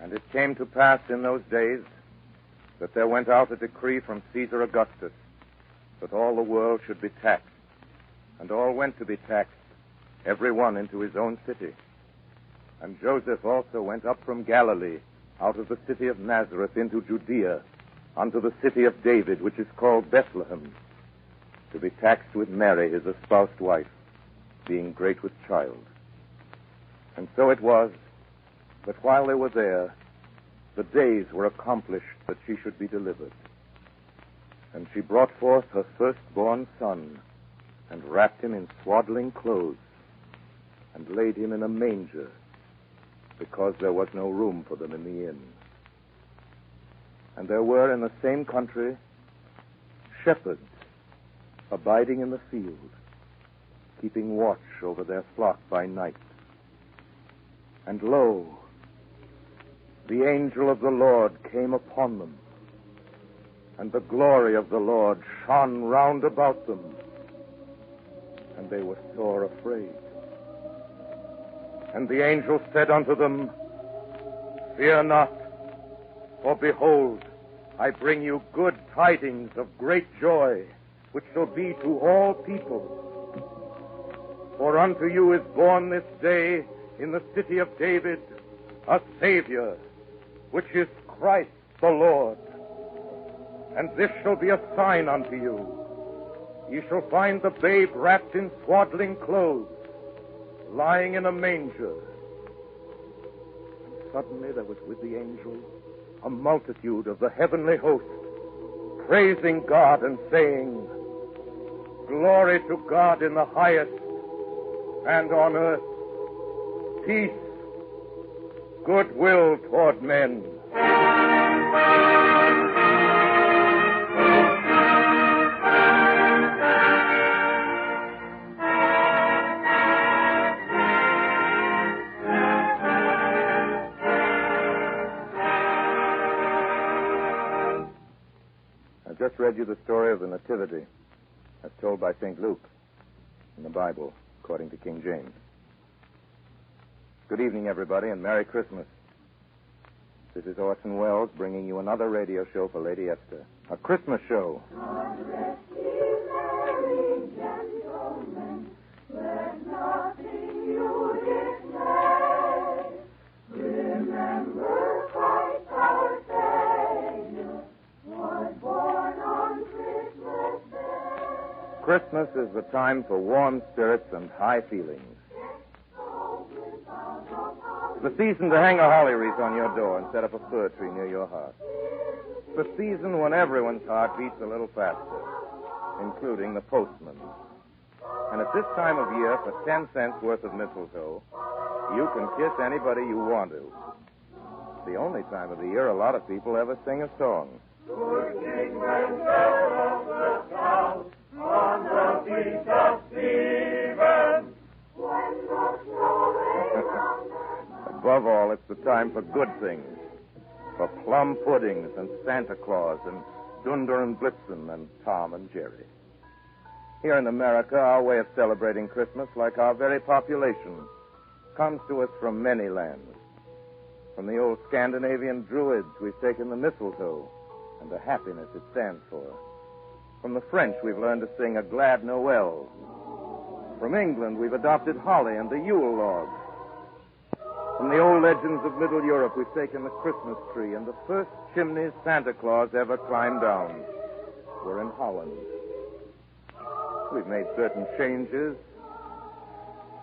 And it came to pass in those days that there went out a decree from Caesar Augustus that all the world should be taxed. And all went to be taxed, every one into his own city. And Joseph also went up from Galilee, out of the city of Nazareth into Judea, unto the city of David, which is called Bethlehem, to be taxed with Mary, his espoused wife, being great with child. And so it was that while they were there, the days were accomplished that she should be delivered. And she brought forth her firstborn son, and wrapped him in swaddling clothes, and laid him in a manger, because there was no room for them in the inn. And there were in the same country shepherds abiding in the field, keeping watch over their flock by night. And lo, the angel of the Lord came upon them, and the glory of the Lord shone round about them, and they were sore afraid. And the angel said unto them, Fear not, for behold, I bring you good tidings of great joy, which shall be to all people. For unto you is born this day in the city of David a Savior, which is Christ the Lord. And this shall be a sign unto you. Ye shall find the babe wrapped in swaddling clothes, lying in a manger. And suddenly there was with the angel a multitude of the heavenly host, praising God and saying, Glory to God in the highest, and on earth peace, goodwill toward men. I just read you the story of the Nativity as told by St. Luke in the Bible, according to King James. Good evening, everybody, and Merry Christmas. This is Orson Welles bringing you another radio show for Lady Esther, a Christmas show. God rest ye merry gentlemen, let nothing you dismay. Remember Christ our Savior was born on Christmas Day. Christmas is the time for warm spirits and high feelings. The season to hang a holly wreath on your door and set up a fir tree near your heart. The season when everyone's heart beats a little faster, including the postman. And at this time of year, for 10 cents worth of mistletoe, you can kiss anybody you want to. It's the only time of the year a lot of people ever sing a song. Good King Master of the South, on the feast of Stephen, when the snow lay on the Above all, it's the time for good things, for plum puddings and Santa Claus and Dunder and Blitzen and Tom and Jerry. Here in America, our way of celebrating Christmas, like our very population, comes to us from many lands. From the old Scandinavian Druids, we've taken the mistletoe and the happiness it stands for. From the French, we've learned to sing a glad Noel. From England, we've adopted holly and the Yule log. From the old legends of Middle Europe, we've taken the Christmas tree, and the first chimneys Santa Claus ever climbed down were in Holland. We've made certain changes.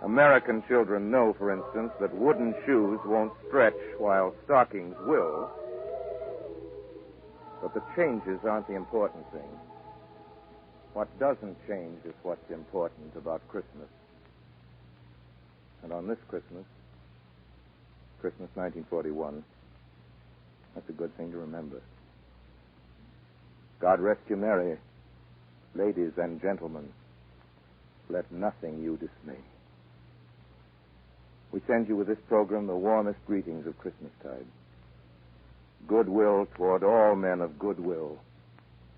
American children know, for instance, that wooden shoes won't stretch while stockings will. But the changes aren't the important thing. What doesn't change is what's important about Christmas. And on this Christmas 1941, that's a good thing to remember. God rest you merry, ladies and gentlemen. Let nothing you dismay. We send you with this program the warmest greetings of Christmastide. Goodwill toward all men of goodwill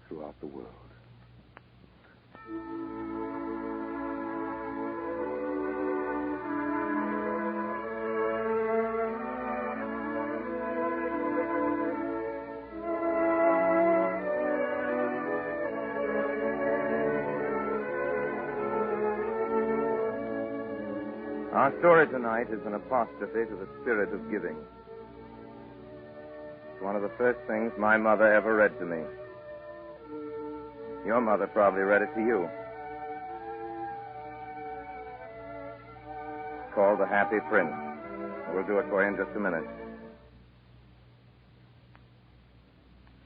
throughout the world. Our story tonight is an apostrophe to the spirit of giving. It's one of the first things my mother ever read to me. Your mother probably read it to you. It's called The Happy Prince. We'll do it for you in just a minute.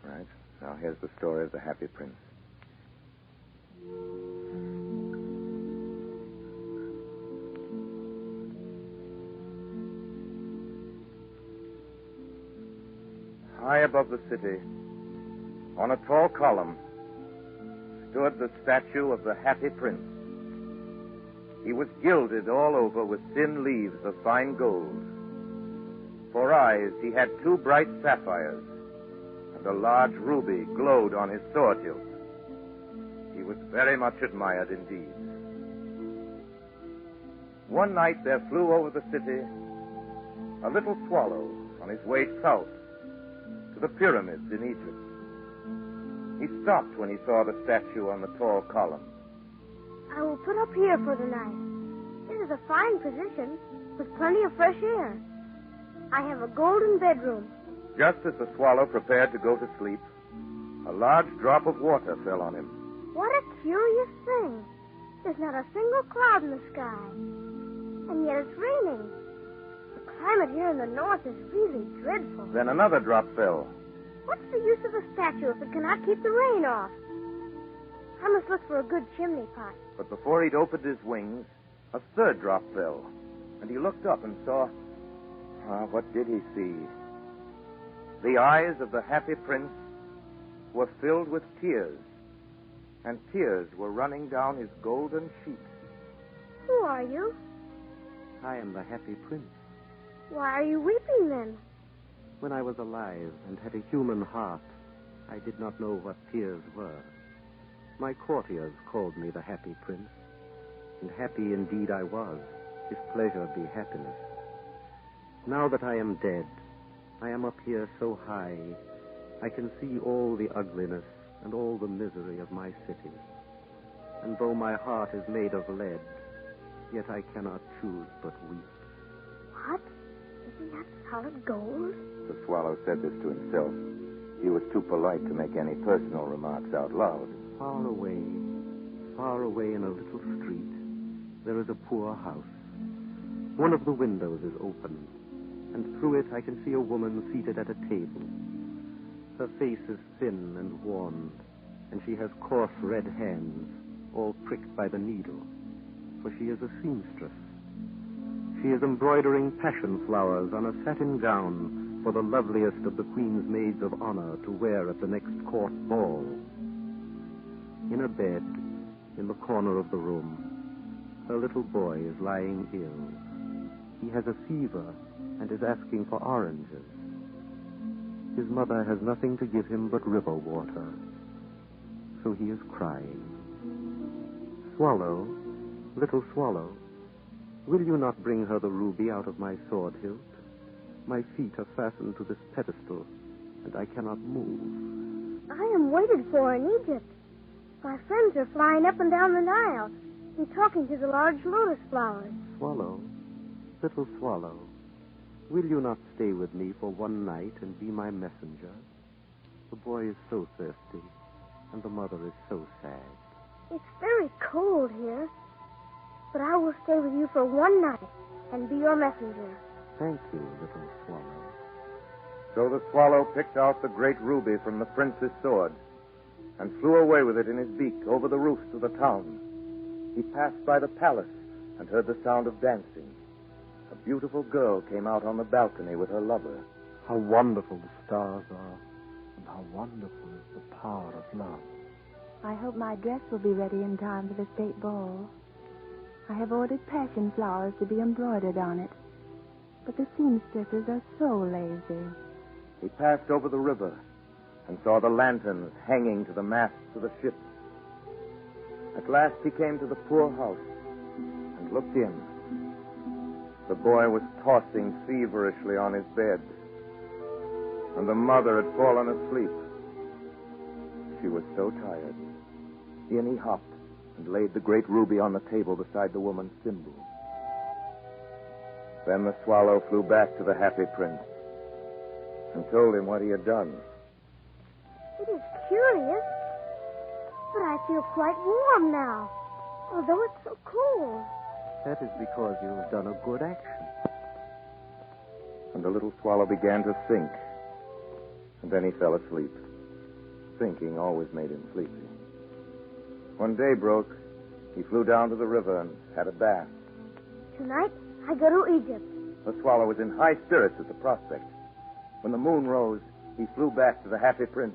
Right. Now here's the story of The Happy Prince. High above the city, on a tall column, stood the statue of the Happy Prince. He was gilded all over with thin leaves of fine gold. For eyes, he had 2 bright sapphires, and a large ruby glowed on his sword hilt. He was very much admired indeed. One night there flew over the city a little swallow on his way south to the pyramids in Egypt. He stopped when he saw the statue on the tall column. I will put up here for the night. This is a fine position with plenty of fresh air. I have a golden bedroom. Just as the swallow prepared to go to sleep, a large drop of water fell on him. What a curious thing. There's not a single cloud in the sky. And yet it's raining. The climate here in the north is really dreadful. Then another drop fell. What's the use of a statue if it cannot keep the rain off? I must look for a good chimney pot. But before he'd opened his wings, a third drop fell. And he looked up and saw... what did he see? The eyes of the Happy Prince were filled with tears, and tears were running down his golden cheeks. Who are you? I am the Happy Prince. Why are you weeping then? When I was alive and had a human heart, I did not know what tears were. My courtiers called me the Happy Prince, and happy indeed I was, if pleasure be happiness. Now that I am dead, I am up here so high, I can see all the ugliness and all the misery of my city. And though my heart is made of lead, yet I cannot choose but weep. What? Isn't that solid gold? The swallow said this to himself. He was too polite to make any personal remarks out loud. Far away in a little street, there is a poor house. One of the windows is open, and through it I can see a woman seated at a table. Her face is thin and worn, and she has coarse red hands, all pricked by the needle, for she is a seamstress. She is embroidering passion flowers on a satin gown for the loveliest of the Queen's maids of honor to wear at the next court ball. In a bed, in the corner of the room, her little boy is lying ill. He has a fever and is asking for oranges. His mother has nothing to give him but river water, so he is crying. Swallow, little swallow, will you not bring her the ruby out of my sword hilt? My feet are fastened to this pedestal, and I cannot move. I am waited for in Egypt. My friends are flying up and down the Nile and talking to the large lotus flowers. Swallow, little swallow, will you not stay with me for one night and be my messenger? The boy is so thirsty, and the mother is so sad. It's very cold here, but I will stay with you for one night and be your messenger. Thank you, little swallow. So the swallow picked out the great ruby from the prince's sword and flew away with it in his beak over the roofs of the town. He passed by the palace and heard the sound of dancing. A beautiful girl came out on the balcony with her lover. How wonderful the stars are, and how wonderful is the power of love. I hope my dress will be ready in time for the state ball. I have ordered passion flowers to be embroidered on it, but the seamstresses are so lazy. He passed over the river and saw the lanterns hanging to the masts of the ships. At last he came to the poor house and looked in. The boy was tossing feverishly on his bed, and the mother had fallen asleep. She was so tired. In he hopped and laid the great ruby on the table beside the woman's thimble. Then the swallow flew back to the happy prince and told him what he had done. It is curious, but I feel quite warm now, although it's so cold. That is because you have done a good action. And the little swallow began to think, and then he fell asleep. Thinking always made him sleepy. When day broke, he flew down to the river and had a bath. Tonight, I go to Egypt. The swallow was in high spirits at the prospect. When the moon rose, he flew back to the happy prince.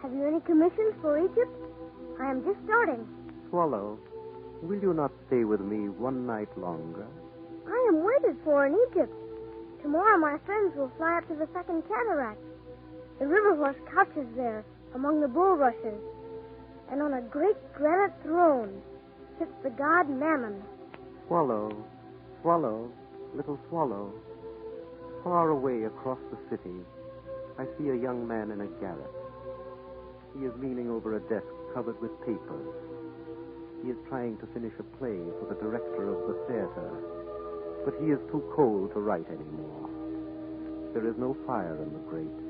Have you any commissions for Egypt? I am just starting. Swallow, will you not stay with me one night longer? I am waited for in Egypt. Tomorrow my friends will fly up to the second cataract. The river horse couches there among the bulrushes. And on a great granite throne sits the god Mammon. Swallow, swallow, little swallow. Far away across the city, I see a young man in a garret. He is leaning over a desk covered with papers. He is trying to finish a play for the director of the theater, but he is too cold to write anymore. There is no fire in the grate,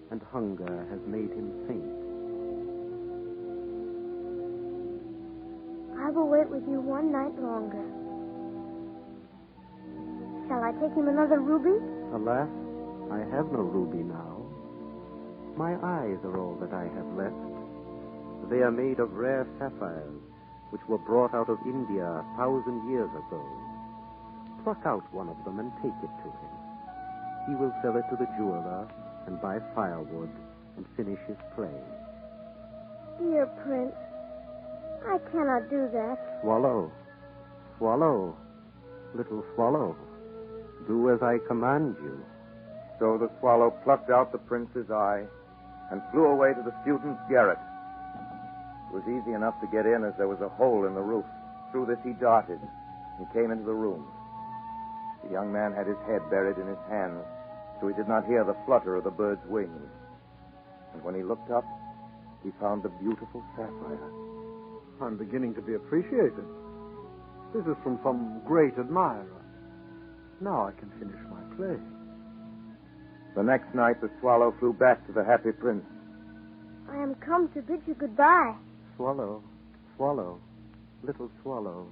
and hunger has made him faint. I will wait with you one night longer. Shall I take him another ruby? Alas, I have no ruby now. My eyes are all that I have left. They are made of rare sapphires, which were brought out of India 1,000 years ago. Pluck out one of them and take it to him. He will sell it to the jeweler and buy firewood and finish his play. Dear Prince, I cannot do that. Swallow, swallow, little swallow, do as I command you. So the swallow plucked out the prince's eye and flew away to the student's garret. It was easy enough to get in, as there was a hole in the roof. Through this he darted and came into the room. The young man had his head buried in his hands, so he did not hear the flutter of the bird's wings. And when he looked up, he found the beautiful sapphire. I'm beginning to be appreciated. This is from some great admirer. Now I can finish my play. The next night, the swallow flew back to the happy prince. I am come to bid you goodbye. Swallow, swallow, little swallow,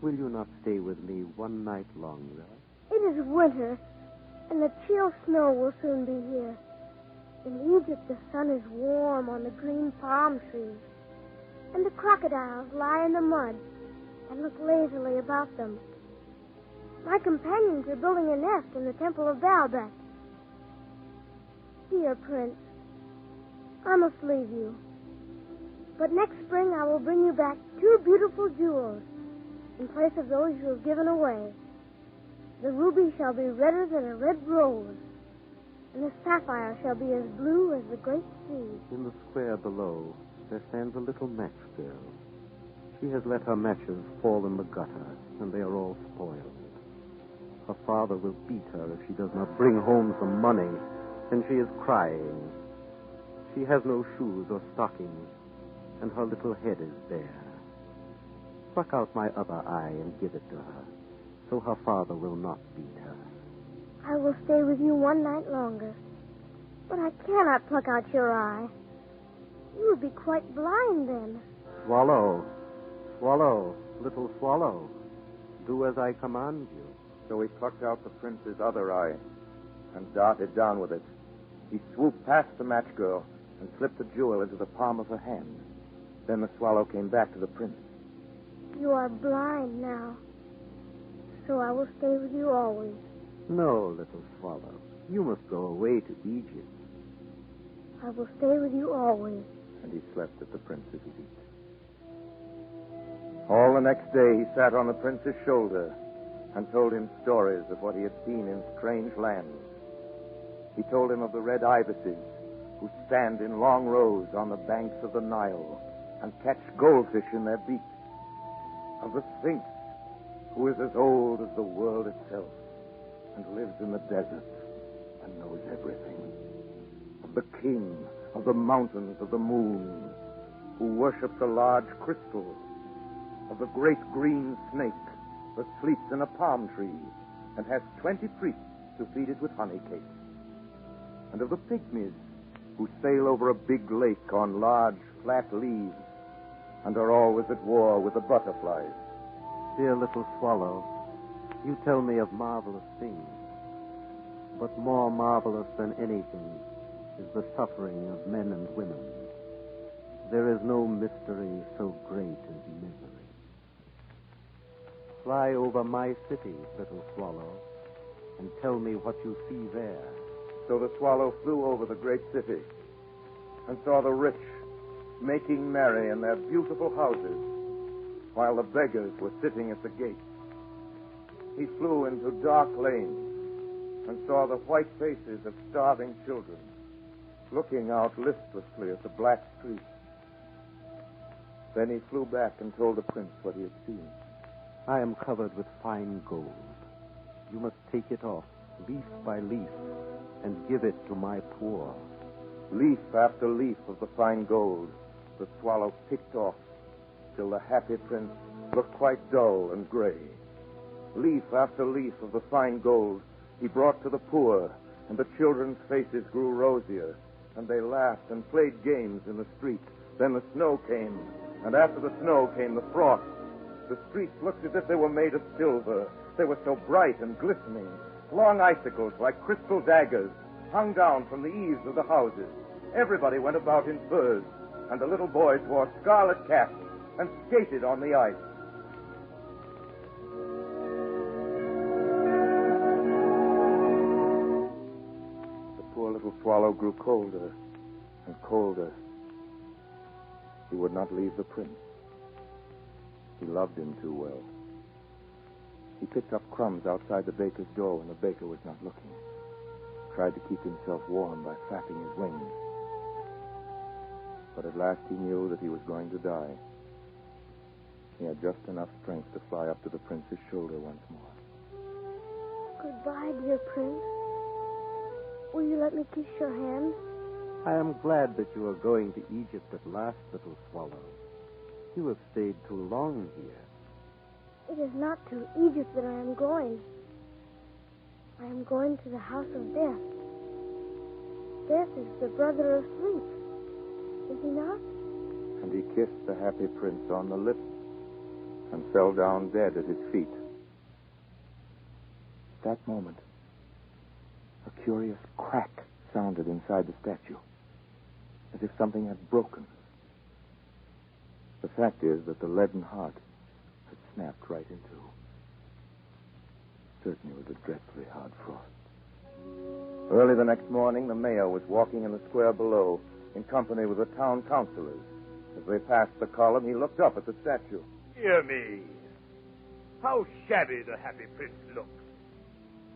will you not stay with me one night longer? It is winter, and the chill snow will soon be here. In Egypt, the sun is warm on the green palm trees, and the crocodiles lie in the mud and look lazily about them. My companions are building a nest in the temple of Baalbek. Dear Prince, I must leave you. But next spring I will bring you back 2 beautiful jewels in place of those you have given away. The ruby shall be redder than a red rose, and the sapphire shall be as blue as the great sea. In the square below, there stands a little match girl. She has let her matches fall in the gutter, and they are all spoiled. Her father will beat her if she does not bring home some money, and she is crying. She has no shoes or stockings, and her little head is bare. Pluck out my other eye and give it to her, so her father will not beat her. I will stay with you one night longer, but I cannot pluck out your eye. You would be quite blind then. Swallow, swallow, little swallow, do as I command you. So he plucked out the prince's other eye and darted down with it. He swooped past the match girl and slipped the jewel into the palm of her hand. Then the swallow came back to the prince. You are blind now, so I will stay with you always. No, little swallow, you must go away to Egypt. I will stay with you always. And he slept at the prince's feet. All the next day he sat on the prince's shoulder and told him stories of what he had seen in strange lands. He told him of the red ibises who stand in long rows on the banks of the Nile and catch goldfish in their beaks, of the Sphinx, who is as old as the world itself and lives in the desert and knows everything, of the king of the mountains of the moon, who worships a large crystal, of the great green snake that sleeps in a palm tree, and has 20 priests to feed it with honey cakes. And of the pygmies who sail over a big lake on large, flat leaves and are always at war with the butterflies. Dear little swallow, you tell me of marvelous things, but more marvelous than anything is the suffering of men and women. There is no mystery so great as misery. Fly over my city, little swallow, and tell me what you see there. So the swallow flew over the great city and saw the rich making merry in their beautiful houses, while the beggars were sitting at the gates. He flew into dark lanes and saw the white faces of starving children looking out listlessly at the black streets. Then he flew back and told the prince what he had seen. I am covered with fine gold. You must take it off, leaf by leaf, and give it to my poor. Leaf after leaf of the fine gold the swallow picked off, till the happy prince looked quite dull and gray. Leaf after leaf of the fine gold he brought to the poor, and the children's faces grew rosier, and they laughed and played games in the street. Then the snow came, and after the snow came the frost. The streets looked as if they were made of silver. They were so bright and glistening. Long icicles, like crystal daggers, hung down from the eaves of the houses. Everybody went about in furs, and the little boys wore scarlet caps and skated on the ice. The poor little swallow grew colder and colder. He would not leave the prince. He loved him too well. He picked up crumbs outside the baker's door when the baker was not looking. Tried to keep himself warm by flapping his wings. But at last he knew that he was going to die. He had just enough strength to fly up to the prince's shoulder once more. Goodbye, dear prince. Will you let me kiss your hand? I am glad that you are going to Egypt at last, little swallow. You have stayed too long here. It is not to Egypt that I am going. I am going to the house of death. Death is the brother of sleep. Is he not? And he kissed the happy prince on the lips and fell down dead at his feet. At that moment, a curious crack sounded inside the statue, as if something had broken. The fact is that the leaden heart had snapped right in two. Certainly it was a dreadfully hard frost. Early the next morning, the mayor was walking in the square below in company with the town councilors. As they passed the column, he looked up at the statue. Dear me, how shabby the happy prince looks.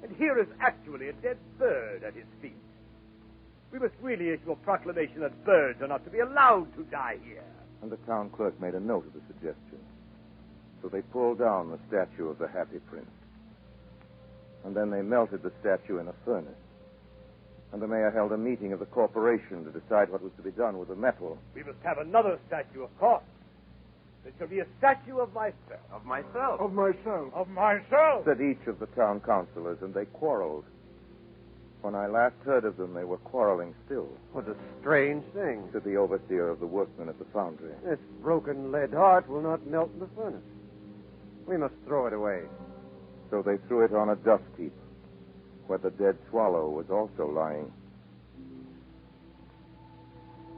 And here is actually a dead bird at his feet. We must really issue a proclamation that birds are not to be allowed to die here. And the town clerk made a note of the suggestion. So they pulled down the statue of the happy prince. And then they melted the statue in a furnace. And the mayor held a meeting of the corporation to decide what was to be done with the metal. We must have another statue, of course. There shall be a statue of myself. Of myself. Of myself. Of myself. Said each of the town councilors, and they quarreled. When I last heard of them, they were quarreling still. What a strange thing. Said the overseer of the workmen at the foundry. This broken lead heart will not melt in the furnace. We must throw it away. So they threw it on a dust heap, where the dead swallow was also lying.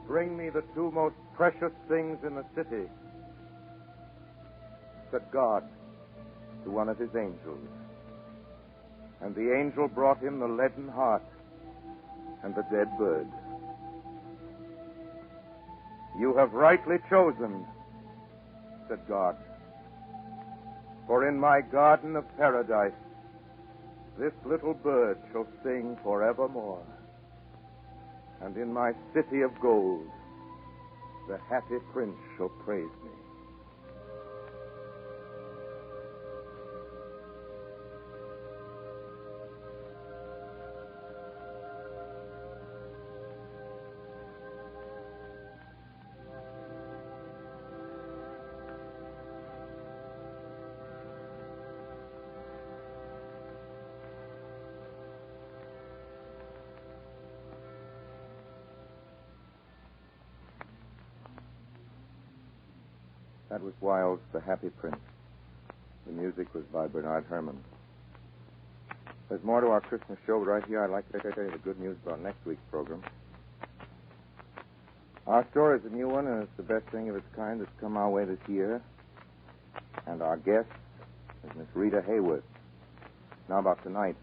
Bring me the two most precious things in the city, said God to one of his angels. And the angel brought him the leaden heart and the dead bird. You have rightly chosen, said God. For in my garden of paradise, this little bird shall sing forevermore. And in my city of gold, the happy prince shall praise me. That was Wilde's The Happy Prince. The music was by Bernard Herrmann. There's more to our Christmas show, but right here I'd like to tell you the good news about next week's program. Our store is a new one, and it's the best thing of its kind that's come our way this year. And our guest is Miss Rita Hayworth. Now about tonight.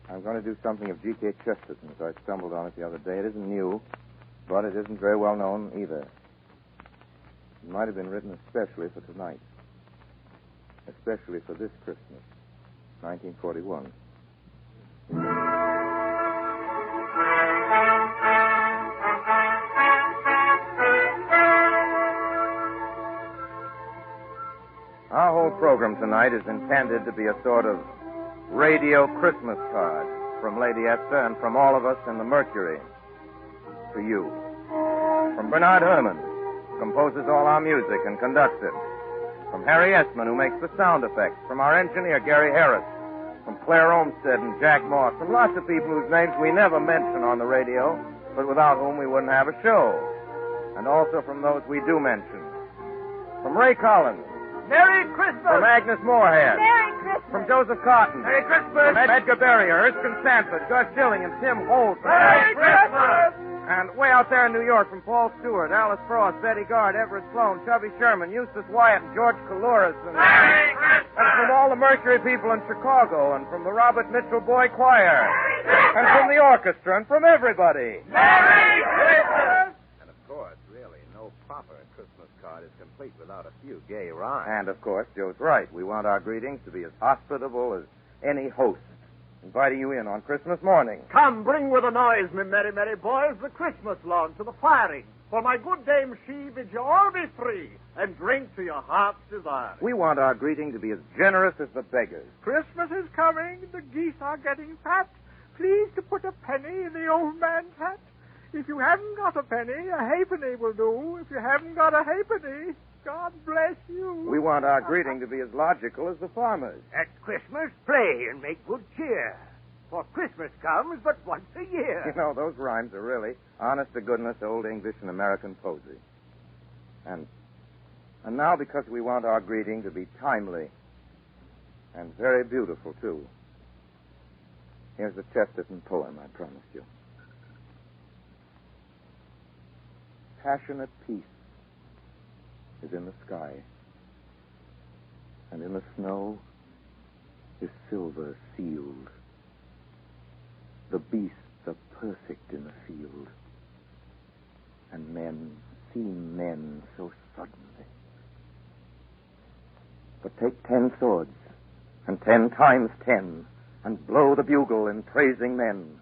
I'm going to do something of G.K. Chesterton's. I stumbled on it the other day. It isn't new, but it isn't very well known either. It might have been written especially for tonight. Especially for this Christmas, 1941. Our whole program tonight is intended to be a sort of radio Christmas card from Lady Esther and from all of us in the Mercury. To you. From Bernard Herrmann, who composes all our music and conducts it. From Harry Esmond, who makes the sound effects. From our engineer, Gary Harris. From Claire Olmsted and Jack Moss. From lots of people whose names we never mention on the radio, but without whom we wouldn't have a show. And also from those we do mention. From Ray Collins. Merry Christmas! From Agnes Moorehead. Merry Christmas. From Joseph Cotton. Merry Christmas! From Edgar Berrier, Erskine Sanford, Gus Schilling, and Tim Holt. Merry Christmas! And way out there in New York, from Paul Stewart, Alice Frost, Betty Gard, Everett Sloan, Chubby Sherman, Eustace Wyatt, and George Coulouris. Merry Christmas! And from all the Mercury people in Chicago, and from the Robert Mitchell Boy Choir. And from the orchestra, and from everybody. Merry Christmas! And of course, really, no proper Christmas card is complete without a few gay rhymes. And, of course, Joe's right. We want our greetings to be as hospitable as any host, inviting you in on Christmas morning. Come, bring with a noise, me merry, merry boys, the Christmas lawn to the firing. For my good Dame she bids you all be free, and drink to your heart's desire. We want our greeting to be as generous as the beggars. Christmas is coming, the geese are getting fat. Please to put a penny in the old man's hat. If you haven't got a penny, a halfpenny will do. If you haven't got a halfpenny, God bless you. We want our greeting to be as logical as the farmers. At Christmas, play and make good cheer. For Christmas comes but once a year. You know, those rhymes are really honest-to-goodness old English and American poesy. And now, because we want our greeting to be timely and very beautiful, too, here's a Chesterton poem I promised you. Passionate peace is in the sky, and in the snow is silver sealed. The beasts are perfect in the field, and men seem men so suddenly. But take 10 swords, and 10 times 10, and blow the bugle in praising men,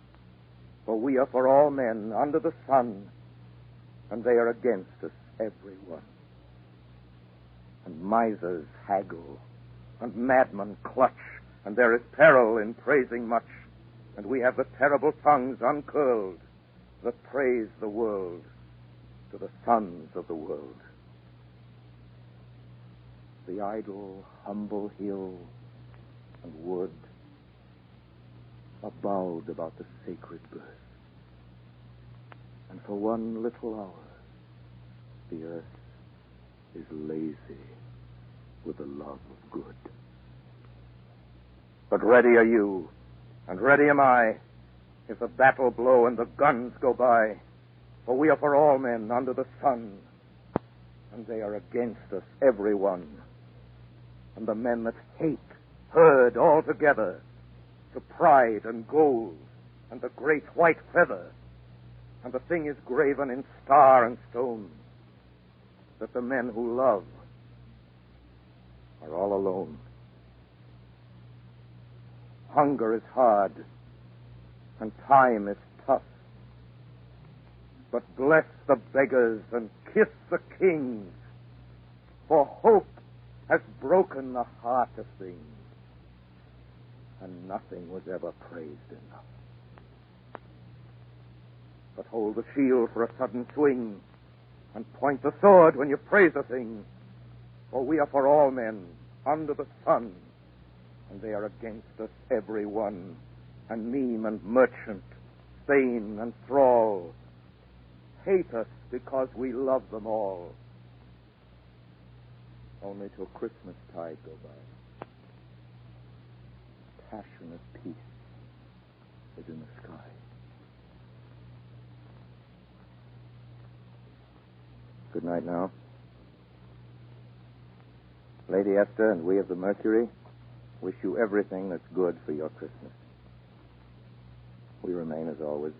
for we are for all men under the sun, and they are against us, every one. And misers haggle, and madmen clutch, and there is peril in praising much, and we have the terrible tongues uncurled that praise the world to the sons of the world. The idle, humble hill and wood are bowed about the sacred birth, and for one little hour the earth is lazy with the love of good. But ready are you, and ready am I, if the battle blow and the guns go by, for we are for all men under the sun, and they are against us, every one. And the men that hate herd all together to pride and gold and the great white feather, and the thing is graven in star and stone, that the men who love are all alone. Hunger is hard, and time is tough. But bless the beggars and kiss the kings, for hope has broken the heart of things, and nothing was ever praised enough. But hold the shield for a sudden swing, and point the sword when you praise a thing, for we are for all men under the sun, and they are against us, every one, and meme and merchant, thane and thrall, hate us because we love them all. only till Christmas tide go by. Passionate peace is in the sky. Good night now. Lady Esther and we of the Mercury wish you everything that's good for your Christmas. We remain, as always,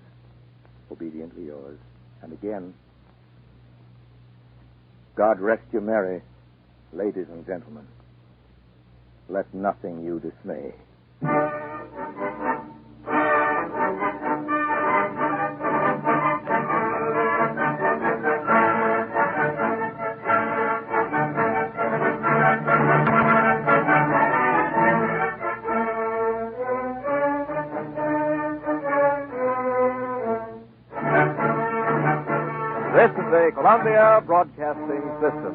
obediently yours. And again, God rest you merry, ladies and gentlemen. Let nothing you dismay. This is the Columbia Broadcasting System.